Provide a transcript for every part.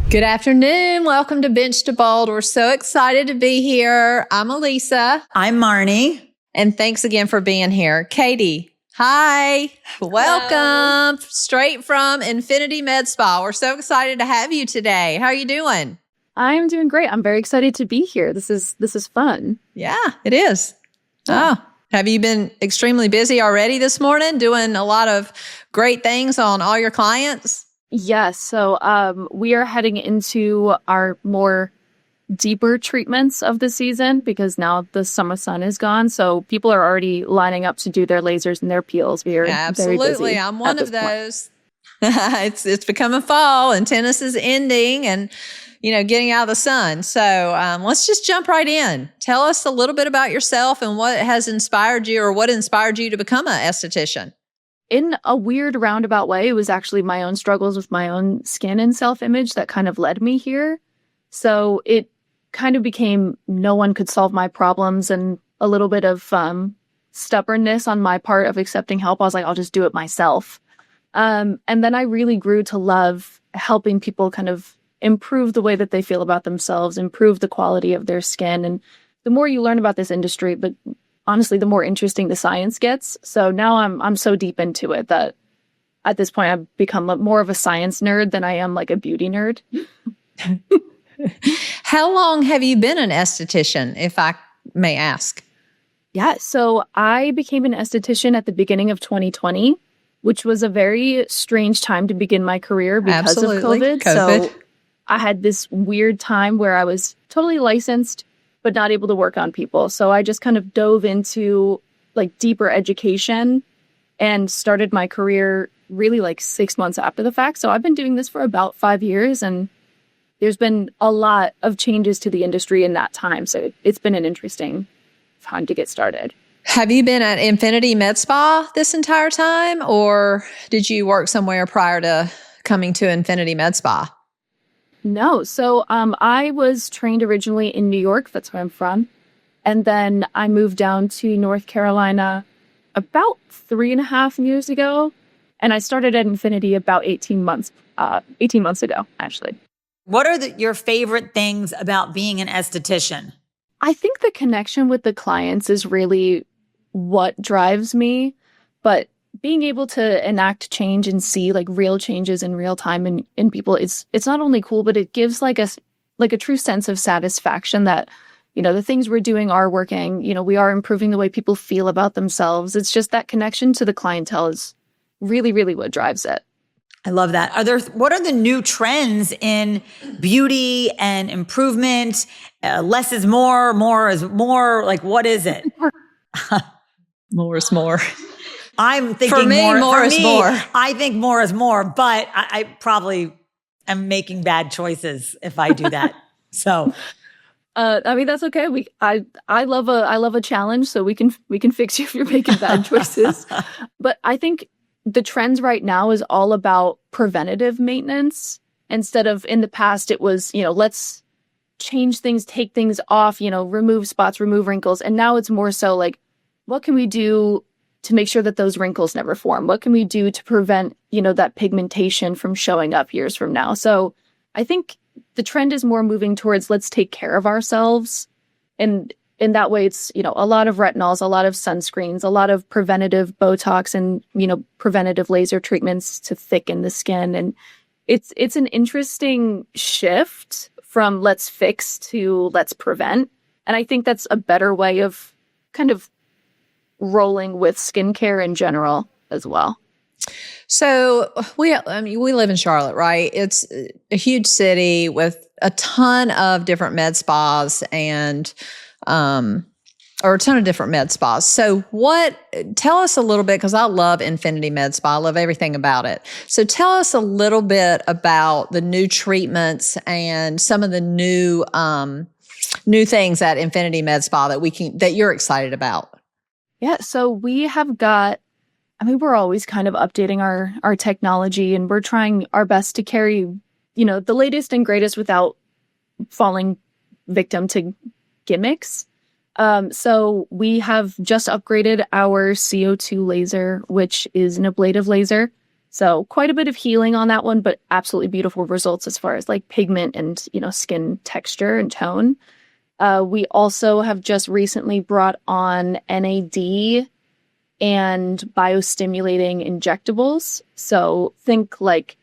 Good afternoon. Welcome to Bench to Bold. We're so excited to be here. I'm Elisa. I'm Marnie. And thanks again for being here. Katie, hi. Welcome. Straight from Infinity Med Spa. We're so excited to have you today. How are you doing? I'm doing great. I'm very excited to be here. This is fun. Yeah, it is. Yeah. Oh, have you been extremely busy already this morning, doing a lot of great things on all your clients? Yes. So we are heading into our more deeper treatments of the season because now the summer sun is gone. So people are already lining up to do their lasers and their peels. We are Absolutely. very busy I'm one at of this those. It's becoming fall and tennis is ending and, getting out of the sun. So let's just jump right in. Tell us a little bit about yourself and what has inspired you or what inspired you to become an esthetician. In a weird roundabout way, it was actually my own struggles with my own skin and self-image that kind of led me here. So it kind of became no one could solve my problems and a little bit of stubbornness on my part of accepting help. I was like, I'll just do it myself. And then I really grew to love helping people kind of improve the way that they feel about themselves, improve the quality of their skin. And the more you learn about this industry, but honestly, the more interesting the science gets. So now I'm so deep into it that at this point I've become more of a science nerd than I am like a beauty nerd. How long have you been an esthetician, if I may ask? Yeah, so I became an esthetician at the beginning of 2020, which was a very strange time to begin my career because of COVID. So I had this weird time where I was totally licensed, but not able to work on people. So I just kind of dove into like deeper education and started my career really like 6 months after the fact. So I've been doing this for about 5 years and there's been a lot of changes to the industry in that time. So it's been an interesting time to get started. Have you been at Infinity Med Spa this entire time or did you work somewhere prior to coming to Infinity Med Spa? No. So I was trained originally in New York. That's where I'm from. And then I moved down to North Carolina about 3.5 years ago. And I started at Infinity about 18 months ago, actually. What are your favorite things about being an esthetician? I think the connection with the clients is really what drives me. But being able to enact change and see like real changes in real time in people, it's not only cool, but it gives like a true sense of satisfaction that, the things we're doing are working. We are improving the way people feel about themselves. It's just that connection to the clientele is really, really what drives it. I love that. What are the new trends in beauty and improvement? Less is more, more is more. Like, what is it? More is more. I'm thinking more is more. I think more is more, but I probably am making bad choices if I do that. So, that's okay. I love a challenge, so we can fix you if you're making bad choices. But I think the trends right now is all about preventative maintenance instead of in the past it was, let's change things, take things off, remove spots, remove wrinkles, and now it's more so like, what can we do to make sure that those wrinkles never form? What can we do to prevent, that pigmentation from showing up years from now? So I think the trend is more moving towards let's take care of ourselves. And in that way, it's, a lot of retinols, a lot of sunscreens, a lot of preventative Botox and, preventative laser treatments to thicken the skin. And it's an interesting shift from let's fix to let's prevent. And I think that's a better way of kind of rolling with skincare in general as well. So we live in Charlotte, right? It's a huge city with a ton of different med spas and, or a ton of different med spas. So tell us a little bit, because I love Infinity Med Spa. I love everything about it. So tell us a little bit about the new treatments and some of the new things at Infinity Med Spa that you're excited about. Yeah, so we have got, we're always kind of updating our technology and we're trying our best to carry, the latest and greatest without falling victim to gimmicks. So we have just upgraded our CO2 laser, which is an ablative laser. So quite a bit of healing on that one, but absolutely beautiful results as far as like pigment and, skin texture and tone. We also have just recently brought on NAD and biostimulating injectables. So think like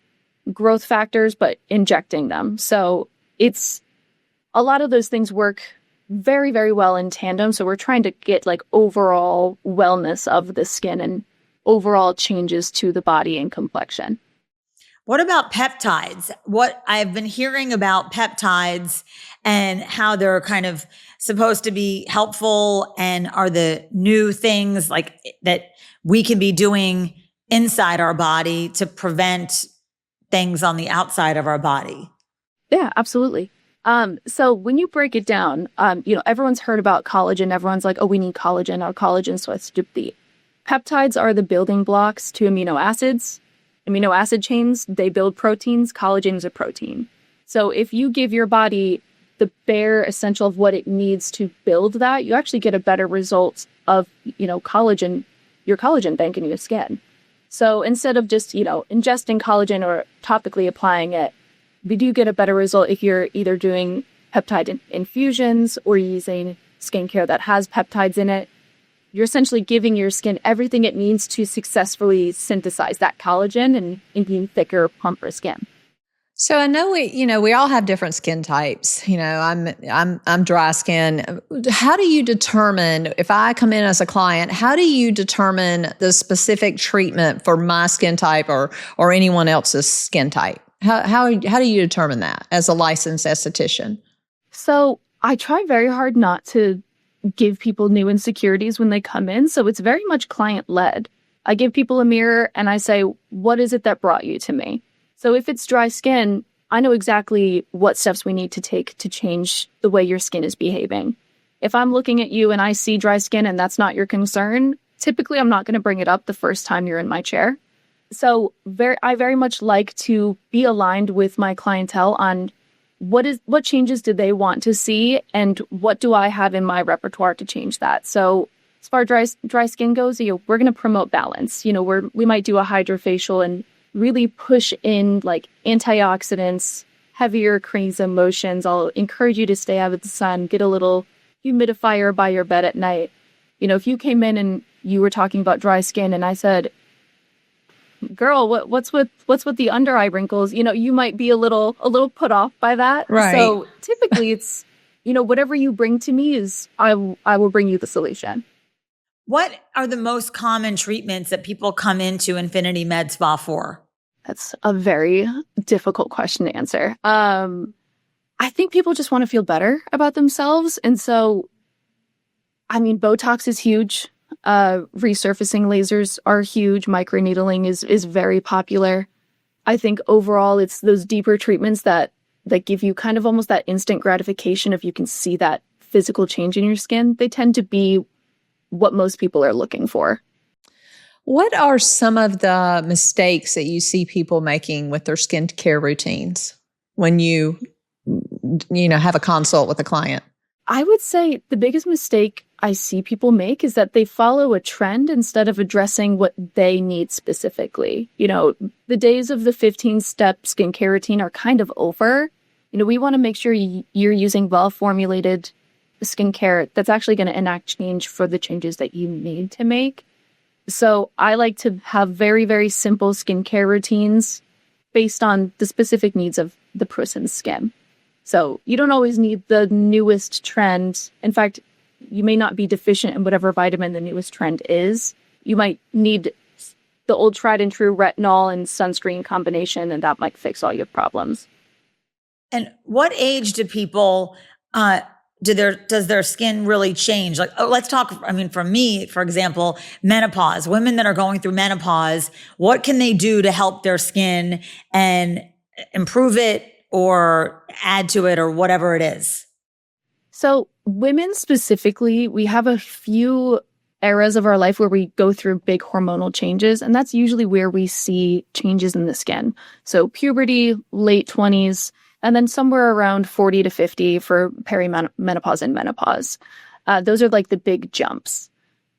growth factors, but injecting them. So it's a lot of those things work very, very well in tandem. So we're trying to get like overall wellness of the skin and overall changes to the body and complexion. What about peptides? What I've been hearing about peptides and how they're kind of supposed to be helpful and are the new things like that we can be doing inside our body to prevent things on the outside of our body. Yeah, absolutely. So when you break it down, everyone's heard about collagen. Everyone's like, oh, we need collagen. Our collagen sweats to the peptides are the building blocks to amino acids. Amino acid chains, they build proteins. Collagen is a protein. So if you give your body the bare essential of what it needs to build that, you actually get a better result of, collagen, your collagen bank in your skin. So instead of just, ingesting collagen or topically applying it, we do get a better result if you're either doing peptide infusions or using skincare that has peptides in it. You're essentially giving your skin everything it needs to successfully synthesize that collagen and being thicker, plumper skin. So I know we all have different skin types. I'm dry skin. How do you determine, if I come in as a client, how do you determine the specific treatment for my skin type or anyone else's skin type? How do you determine that as a licensed esthetician? So I try very hard not to give people new insecurities when they come in. So it's very much client led. I give people a mirror and I say, what is it that brought you to me? So if it's dry skin, I know exactly what steps we need to take to change the way your skin is behaving. If I'm looking at you and I see dry skin and that's not your concern, typically I'm not going to bring it up the first time you're in my chair. So I very much like to be aligned with my clientele on what changes do they want to see and what do I have in my repertoire to change that. So as far as dry skin goes, we're going to promote balance. We might do a hydrofacial and really push in like antioxidants, heavier creams and lotions. I'll encourage you to stay out of the sun, get a little humidifier by your bed at night. If you came in and you were talking about dry skin and I said, girl, what's with the under eye wrinkles? You might be a little put off by that. Right. So typically it's, whatever you bring to me is I will bring you the solution. What are the most common treatments that people come into Infinity Med Spa for? That's a very difficult question to answer. I think people just want to feel better about themselves. And so, Botox is huge. Resurfacing lasers are huge. Microneedling is very popular. I think overall it's those deeper treatments that give you kind of almost that instant gratification if you can see that physical change in your skin. They tend to be what most people are looking for. What are some of the mistakes that you see people making with their skincare routines when you have a consult with a client? I would say the biggest mistake I see people make is that they follow a trend instead of addressing what they need specifically. The days of the 15-step skincare routine are kind of over. We want to make sure you're using well-formulated skincare that's actually going to enact change for the changes that you need to make. So I like to have very, very simple skincare routines based on the specific needs of the person's skin. So you don't always need the newest trend. In fact, you may not be deficient in whatever vitamin the newest trend is. You might need the old tried and true retinol and sunscreen combination, and that might fix all your problems. And what age do people, does their skin really change? Like, let's talk, for me, for example, menopause, women that are going through menopause, what can they do to help their skin and improve it or add to it or whatever it is? So women specifically, we have a few eras of our life where we go through big hormonal changes, and that's usually where we see changes in the skin. So puberty, late 20s, and then somewhere around 40 to 50 for perimenopause and menopause. Those are like the big jumps.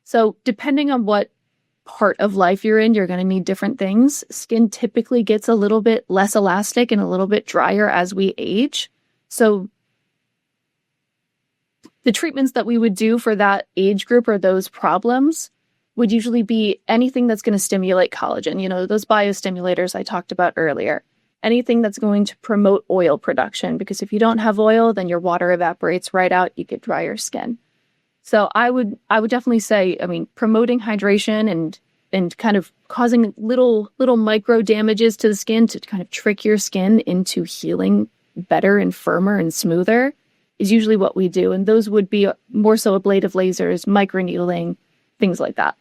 So depending on what part of life you're in, you're going to need different things. Skin typically gets a little bit less elastic and a little bit drier as we age. So the treatments that we would do for that age group or those problems would usually be anything that's going to stimulate collagen, those biostimulators I talked about earlier. Anything that's going to promote oil production, because if you don't have oil, then your water evaporates right out, you get drier skin. So I would definitely say, promoting hydration and kind of causing little micro damages to the skin to kind of trick your skin into healing better and firmer and smoother is usually what we do. And those would be more so ablative lasers, microneedling, things like that.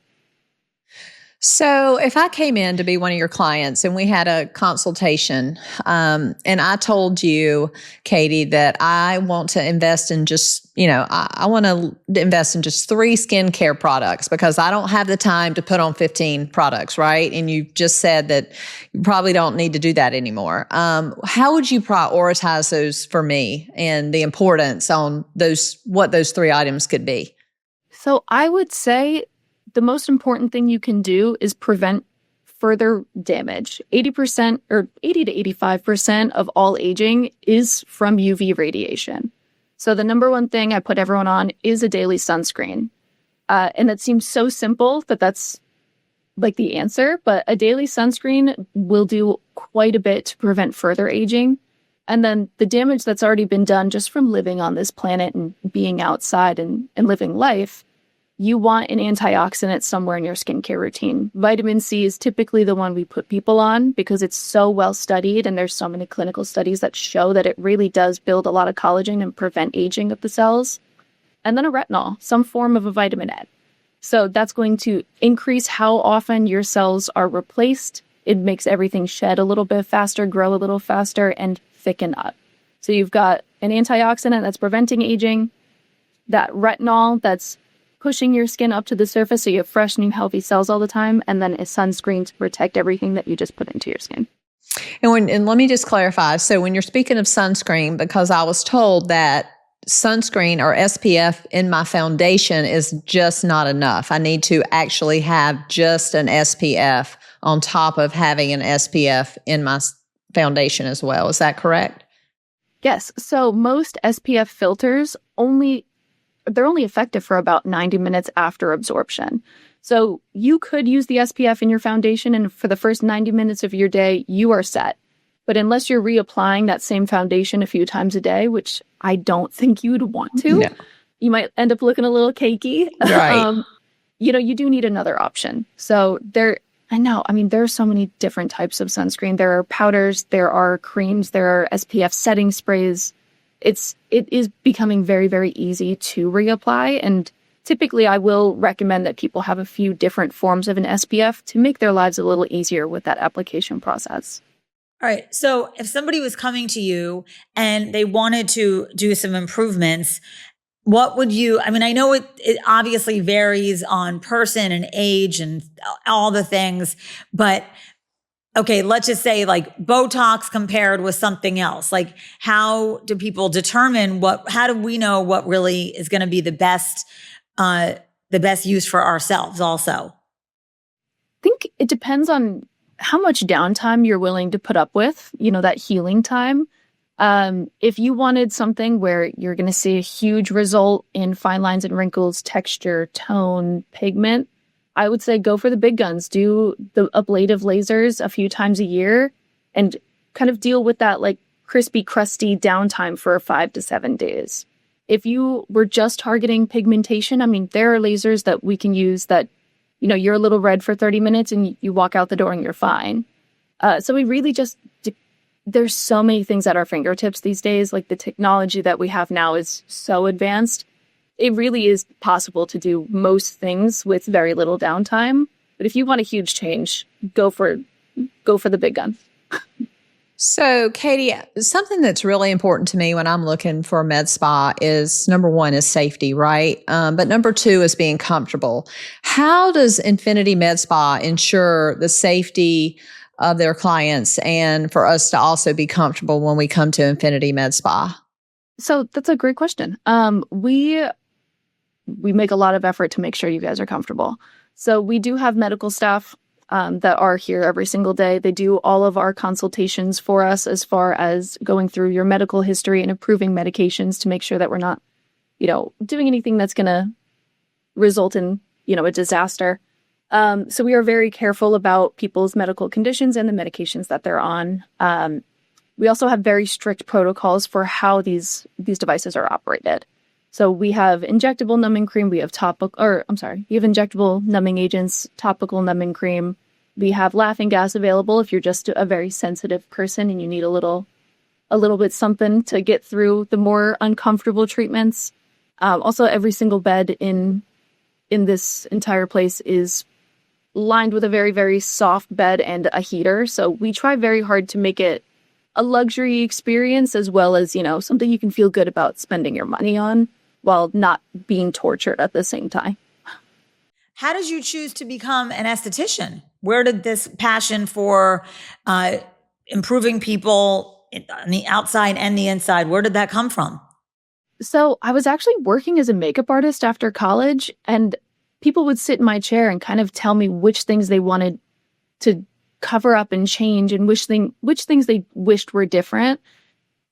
So if I came in to be one of your clients and we had a consultation, and I told you, Katie, that I want to invest in just, I want to invest in just 3 skincare products because I don't have the time to put on 15 products, right? And you just said that you probably don't need to do that anymore. How would you prioritize those for me and the importance on what those 3 items could be? So I would say the most important thing you can do is prevent further damage. 80% or 80 to 85% of all aging is from UV radiation. So the number one thing I put everyone on is a daily sunscreen. And it seems so simple that that's like the answer, but a daily sunscreen will do quite a bit to prevent further aging. And then the damage that's already been done just from living on this planet and being outside and living life, you want an antioxidant somewhere in your skincare routine. Vitamin C is typically the one we put people on because it's so well studied and there's so many clinical studies that show that it really does build a lot of collagen and prevent aging of the cells. And then a retinol, some form of a vitamin A. So that's going to increase how often your cells are replaced. It makes everything shed a little bit faster, grow a little faster, and thicken up. So you've got an antioxidant that's preventing aging, that retinol that's pushing your skin up to the surface so you have fresh, new, healthy cells all the time, and then a sunscreen to protect everything that you just put into your skin. And let me just clarify. So when you're speaking of sunscreen, because I was told that sunscreen or SPF in my foundation is just not enough. I need to actually have just an SPF on top of having an SPF in my foundation as well. Is that correct? Yes. So most SPF filters they're only effective for about 90 minutes after absorption. So you could use the SPF in your foundation, and for the first 90 minutes of your day, you are set. But unless you're reapplying that same foundation a few times a day, which I don't think you would want to, you might end up looking a little cakey. Right. You do need another option. So there are so many different types of sunscreen. There are powders, there are creams, there are SPF setting sprays. It is becoming very, very easy to reapply. And typically I will recommend that people have a few different forms of an SPF to make their lives a little easier with that application process. All right. So if somebody was coming to you and they wanted to do some improvements, what would I know it obviously varies on person and age and all the things, but okay, let's just say like Botox compared with something else. Like how do people determine how do we know what really is going to be the best use for ourselves also? I think it depends on how much downtime you're willing to put up with, that healing time. If you wanted something where you're going to see a huge result in fine lines and wrinkles, texture, tone, pigment, I would say go for the big guns. Do the ablative lasers a few times a year and kind of deal with that like crispy, crusty downtime for 5 to 7 days. If you were just targeting pigmentation, there are lasers that we can use that, you're a little red for 30 minutes and you walk out the door and you're fine. So we really there's so many things at our fingertips these days. Like the technology that we have now is so advanced. It really is possible to do most things with very little downtime. But if you want a huge change, go for the big gun. So, Katie, something that's really important to me when I'm looking for a med spa is number 1 is safety, right? But number 2 is being comfortable. How does Infinity Med Spa ensure the safety of their clients and for us to also be comfortable when we come to Infinity Med Spa? So that's a great question. we make a lot of effort to make sure you guys are comfortable. So we do have medical staff that are here every single day. They do all of our consultations for us as far as going through your medical history and approving medications to make sure that we're not, doing anything that's going to result in, a disaster. So we are very careful about people's medical conditions and the medications that they're on. We also have very strict protocols for how these devices are operated. So we have injectable numbing cream, we have injectable numbing agents, topical numbing cream. We have laughing gas available if you're just a very sensitive person and you need a little bit something to get through the more uncomfortable treatments. Also, every single bed in this entire place is lined with a very, very soft bed and a heater. So we try very hard to make it a luxury experience as well as, something you can feel good about spending your money on while not being tortured at the same time. How did you choose to become an esthetician? Where did this passion for improving people on the outside and the inside, where did that come from? So I was actually working as a makeup artist after college, and people would sit in my chair and kind of tell me which things they wanted to cover up and change and which things they wished were different.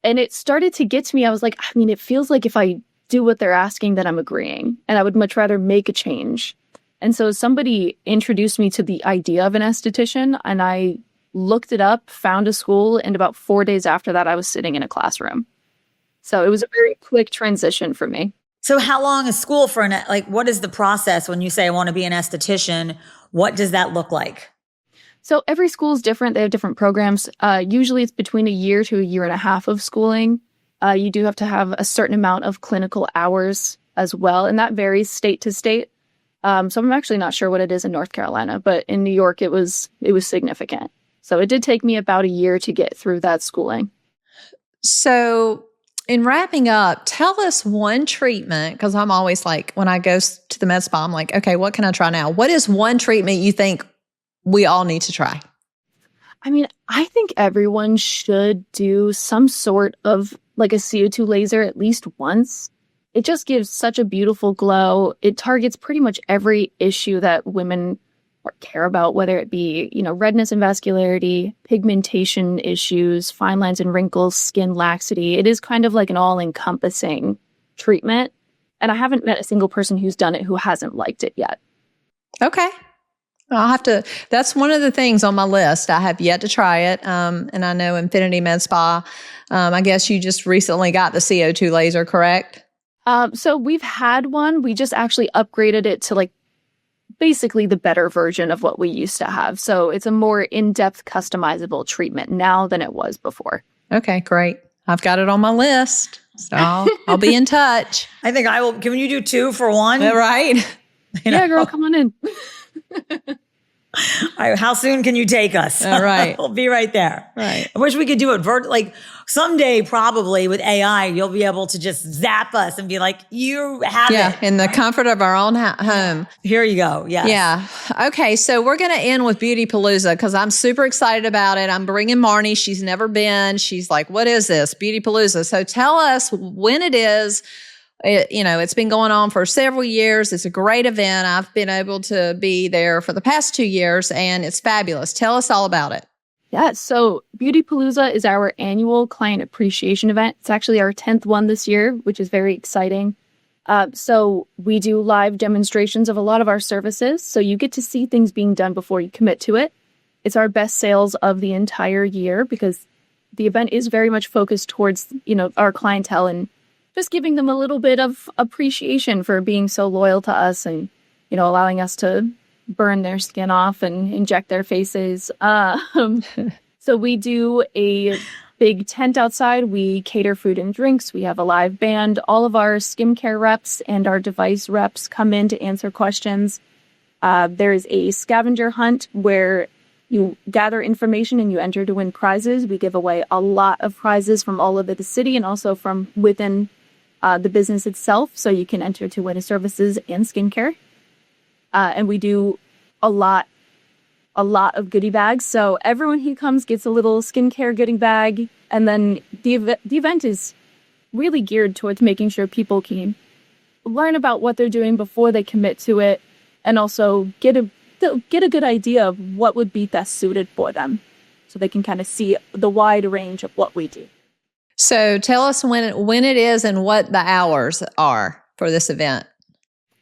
And it started to get to me. I was like, it feels like if I do what they're asking, then I'm agreeing, and I would much rather make a change. And so somebody introduced me to the idea of an esthetician, and I looked it up, found a school, and about 4 days after that, I was sitting in a classroom. So it was a very quick transition for me. So how long is school for what is the process when you say I want to be an esthetician? What does that look like? So every school is different. They have different programs. Usually it's between a year to a year and a half of schooling. You do have to have a certain amount of clinical hours as well, and that varies state to state. So I'm actually not sure what it is in North Carolina, but in New York, it was significant. So it did take me about a year to get through that schooling. So in wrapping up, tell us one treatment, because I'm always like, when I go to the med spa, I'm like, okay, what can I try now? What is one treatment you think we all need to try? I think everyone should do some sort of like a CO2 laser at least once. It just gives such a beautiful glow. It targets pretty much every issue that women care about, whether it be, redness and vascularity, pigmentation issues, fine lines and wrinkles, skin laxity. It is kind of like an all-encompassing treatment. And I haven't met a single person who's done it who hasn't liked it yet. Okay. I'll have to, that's one of the things on my list. I have yet to try it. And I know Infinity Med Spa, I guess you just recently got the CO2 laser, correct? So we've had one. We just actually upgraded it to basically the better version of what we used to have. So it's a more in-depth customizable treatment now than it was before. Okay, great. I've got it on my list. So I'll be in touch. I think I will. Can you do 2 for 1? Right. Yeah, girl, come on in. How soon can you take us? All right. We'll be right there. Right. I wish we could do it someday, probably with AI, you'll be able to just zap us and be like, you have it. Yeah, in the comfort of our own home. Here you go. Yes. Yeah. Okay, so we're going to end with Beautypalooza because I'm super excited about it. I'm bringing Marnie. She's never been. She's like, what is this? Beautypalooza. So tell us when it is. It's been going on for several years. It's a great event. I've been able to be there for the past 2 years, and it's fabulous. Tell us all about it. Yeah, so Beautypalooza is our annual client appreciation event. It's actually our 10th one this year, which is very exciting. So we do live demonstrations of a lot of our services, so you get to see things being done before you commit to it. It's our best sales of the entire year because the event is very much focused towards, our clientele and just giving them a little bit of appreciation for being so loyal to us and, allowing us to burn their skin off and inject their faces. So we do a big tent outside. We cater food and drinks. We have a live band. All of our skincare reps and our device reps come in to answer questions. There's a scavenger hunt where you gather information and you enter to win prizes. We give away a lot of prizes from all over the city and also from within the business itself. So you can enter to win services and skincare. And we do a lot of goodie bags. So everyone who comes gets a little skincare goodie bag. And then the event is really geared towards making sure people can learn about what they're doing before they commit to it, and also get a good idea of what would be best suited for them, so they can kind of see the wide range of what we do. So tell us when it is and what the hours are for this event.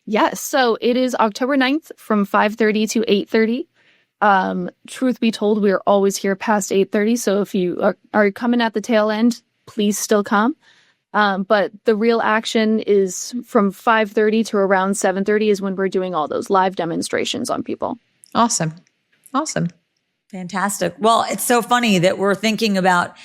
Yes, so it is October 9th from 5:30 to 8:30. Truth be told, we're always here past 8:30, so if you are coming at the tail end, please still come. But the real action is from 5:30 to around 7:30 is when we're doing all those live demonstrations on people. Awesome. Fantastic. Well, it's so funny that we're thinking about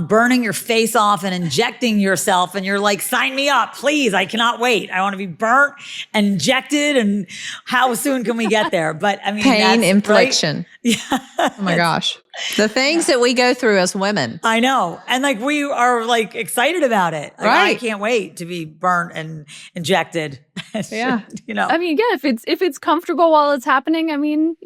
burning your face off and injecting yourself. And you're like, sign me up, please. I cannot wait. I want to be burnt and injected. And how soon can we get there? But I mean, pain infliction. Right? Yeah. Oh my gosh. The things that we go through as women. I know. And like, we are like excited about it. Like, right. I can't wait to be burnt and injected. Yeah. I mean, yeah, if it's comfortable while it's happening, I mean,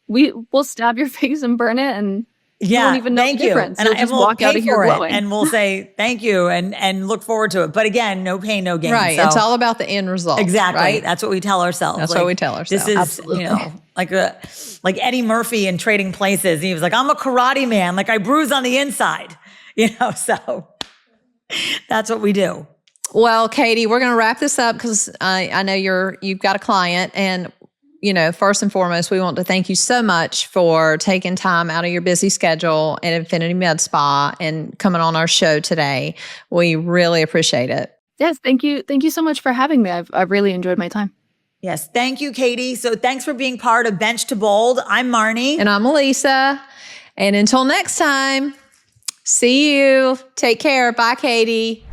we'll stab your face and burn it, and you won't even know the difference. And just we'll walk out of here glowing. And we'll say thank you and look forward to it. But again, no pain, no gain. Right. So, it's all about the end result. Exactly. Right? That's what we tell ourselves. That's what we tell ourselves. This is, Absolutely. like Eddie Murphy in Trading Places. He was like, I'm a karate man. Like I bruise on the inside, so that's what we do. Well, Katie, we're going to wrap this up because I know you've got a client, and first and foremost, we want to thank you so much for taking time out of your busy schedule at Infinity Med Spa and coming on our show today. We really appreciate it. Yes, thank you. Thank you so much for having me. I've really enjoyed my time. Yes, thank you, Katie. So thanks for being part of Bench to Bold. I'm Marnie. And I'm Elisa. And until next time, see you. Take care. Bye, Katie.